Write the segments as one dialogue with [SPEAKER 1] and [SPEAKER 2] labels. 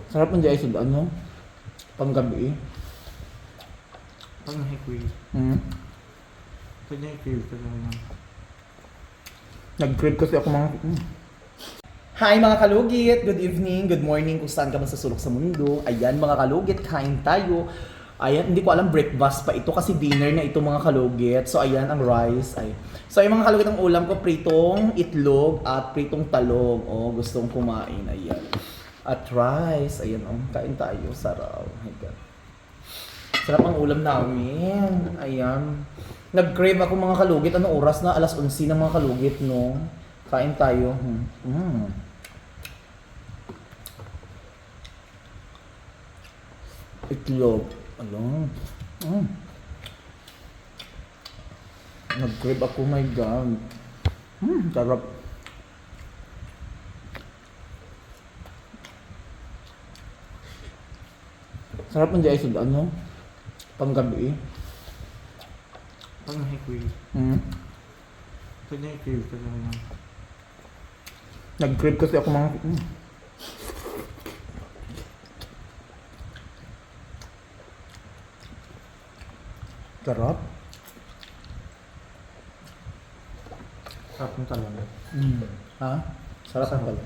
[SPEAKER 1] Sarap ng Jaisod, ano? Panggabi.
[SPEAKER 2] Pag nahikwil.
[SPEAKER 1] Hmm?
[SPEAKER 2] Pag nahikwil ka naman.
[SPEAKER 1] Nag-crib kasi ako mga... Hi mga kalugit! Good evening, good morning kung saan ka man sa sulok sa mundo. Ayan mga kalugit, kain tayo. Ayan, hindi ko alam breakfast pa ito kasi dinner na ito mga kalugit. So ayan ang rice. Ay. So ayan mga kalugit, ang ulam ko pritong itlog at pritong talong. Oh, gustong kumain. Ayan. At rice. Ayan oh, kain tayo. Sarap. Oh my God. Sarap ang ulam namin. Ayan. Nag-crave ako mga kalugit. Anong oras na? Alas 11 ng mga kalugit, no? Kain tayo. Itlog. Ano? Nag-crave ako, my God. Sarap. Sarap ng Jaisod, ano? Panggabi.
[SPEAKER 2] Pag nahikwil. Pag nahikwil ka naman.
[SPEAKER 1] Nag-crave kasi ako mga... Sarap.
[SPEAKER 2] Sarap ng talaga.
[SPEAKER 1] Ha? Sarap ang pala.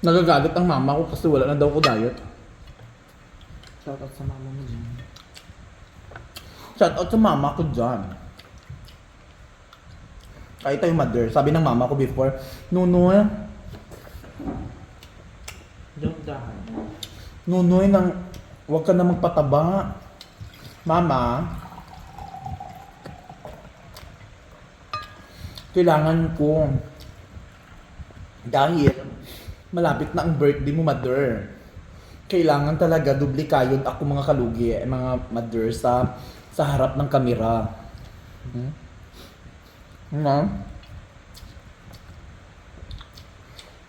[SPEAKER 1] Nagagalit ang mama ko kasi wala na daw ko diet.
[SPEAKER 2] Shoutout sa mama mo dyan.
[SPEAKER 1] Shout out sa mama ko dyan. Kahit tayo mother, sabi ng mama ko before, Nunoy,
[SPEAKER 2] Don't die.
[SPEAKER 1] Nunoy, huwag ka na magpataba. Mama, kailangan ko dahil malapit na ang birthday mo, mother. Kailangan talaga dublikayod ako mga kalugi, mga mother sa harap ng kamera.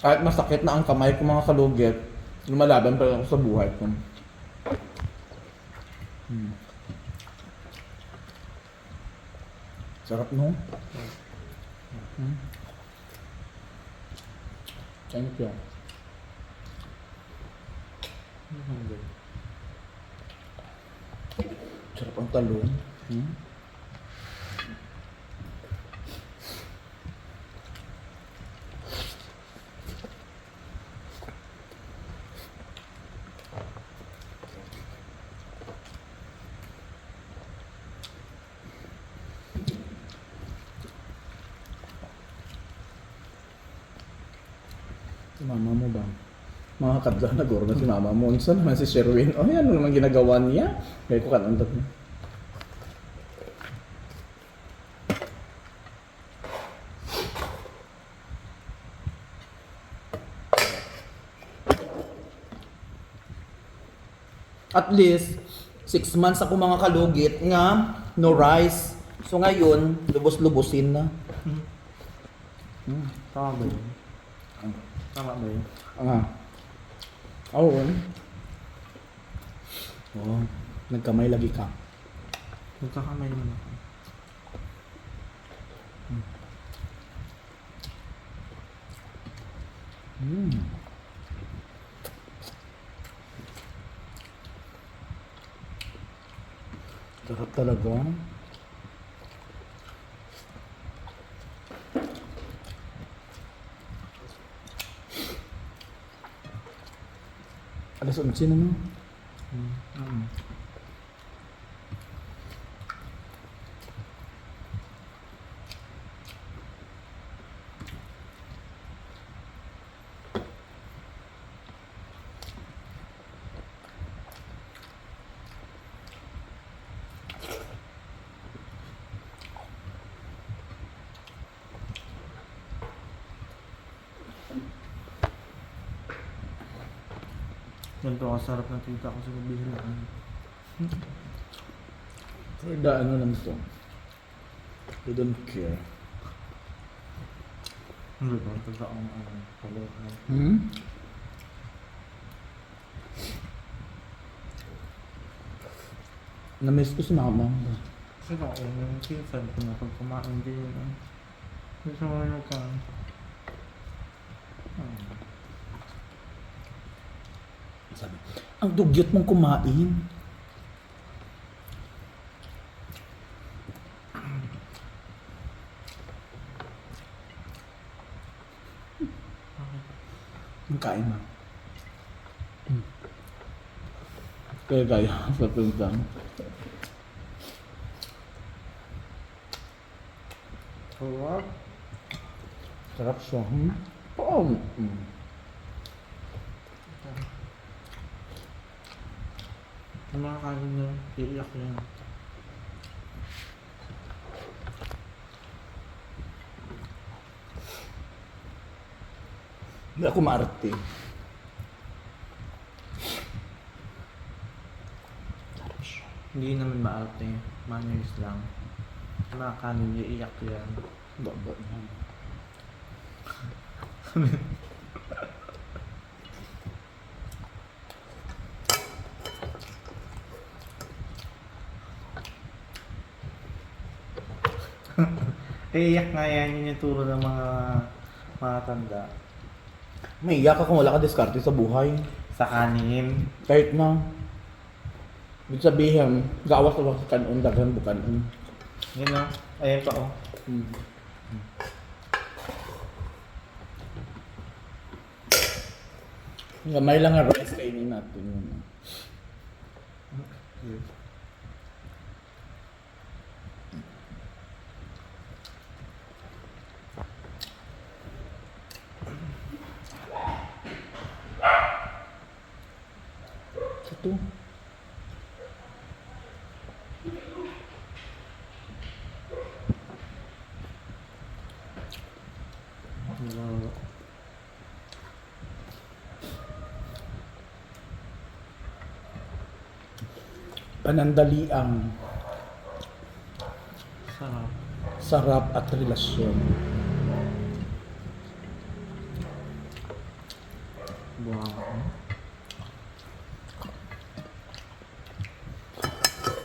[SPEAKER 1] Kahit masakit na ang kamay ko mga kalugit, lumalaban pa rin ako sa buhay ko. Sarap no? Thank you. Sarap ang talong. Si mama mo ba? Mga kadla na goro na si mama mo. Unsa naman si Sherwin? Oh, yan ano naman ginagawa niya. Kaya ko kanandot niya. At least 6 months ako mga kalugit nga no rice. So ngayon, lubos-lubosin na.
[SPEAKER 2] Tama ba yun? Tama ba yun?
[SPEAKER 1] Oo. Oh, nagkamay lagi ka.
[SPEAKER 2] Nagkakamay naman ako.
[SPEAKER 1] Sarap talaga. Alas 11 na no?
[SPEAKER 2] Ganito kasarap ng tita ko sa kabilaan.
[SPEAKER 1] For the ano lang to. You don't care.
[SPEAKER 2] Hindi ba? Pagka ang palo.
[SPEAKER 1] Na-miss ko si mama.
[SPEAKER 2] Kasi ako, yung pinsan ko na pag kumain din. Gusto mo nagkain.
[SPEAKER 1] Sabi, ang dugyot mong kumain. Ang kain mo. Kaya sa pintang.
[SPEAKER 2] Sarap.
[SPEAKER 1] Sarap siya. Oo.
[SPEAKER 2] Ang mga kanin nyo, iiyak yan.
[SPEAKER 1] Hindi ako maarte. Sarap siya.
[SPEAKER 2] Hindi naman maarte. Manners lang. Ang mga kanin nyo, iiyak yan.
[SPEAKER 1] Baba na.
[SPEAKER 2] Iiyak nga yan, yun yung turo ng mga tanda.
[SPEAKER 1] May iyak ka kung wala ka diskarte sa buhay.
[SPEAKER 2] Sa kanin.
[SPEAKER 1] Kahit na. Ibig sabihin, gawas-gawas sa kanon, daghan bukanon.
[SPEAKER 2] Yun o. Ayan pa o.
[SPEAKER 1] Gamay lang ang rice kainin natin yun. Ito. Panandaliang
[SPEAKER 2] Sarap.
[SPEAKER 1] sarap at relasyon.
[SPEAKER 2] Wow.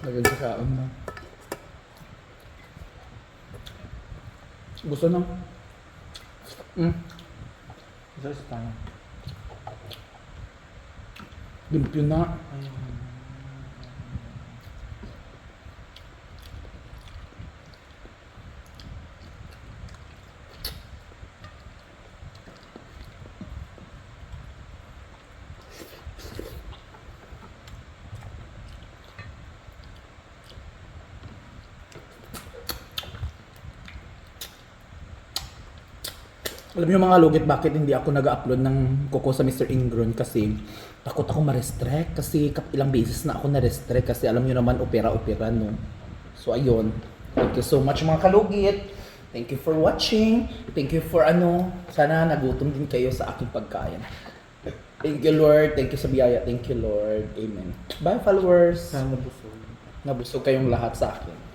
[SPEAKER 1] Lagyan sa kaon na. Gusto na?
[SPEAKER 2] Just time.
[SPEAKER 1] Limpyo na.
[SPEAKER 2] Ayun.
[SPEAKER 1] Alam niyo mga lugit, bakit hindi ako nag-upload ng kuko sa Mr. Ingron? Kasi takot ako ma-restrict. Kasi ilang beses na ako na-restrict. Kasi alam niyo naman, opera-opera, no? So, ayun. Thank you so much mga kalugit. Thank you for watching. Thank you for sana nagutom din kayo sa aking pagkain. Thank you, Lord. Thank you sa biyaya. Thank you, Lord. Amen. Bye, followers.
[SPEAKER 2] Sana busog.
[SPEAKER 1] Nabusog kayong lahat sa akin.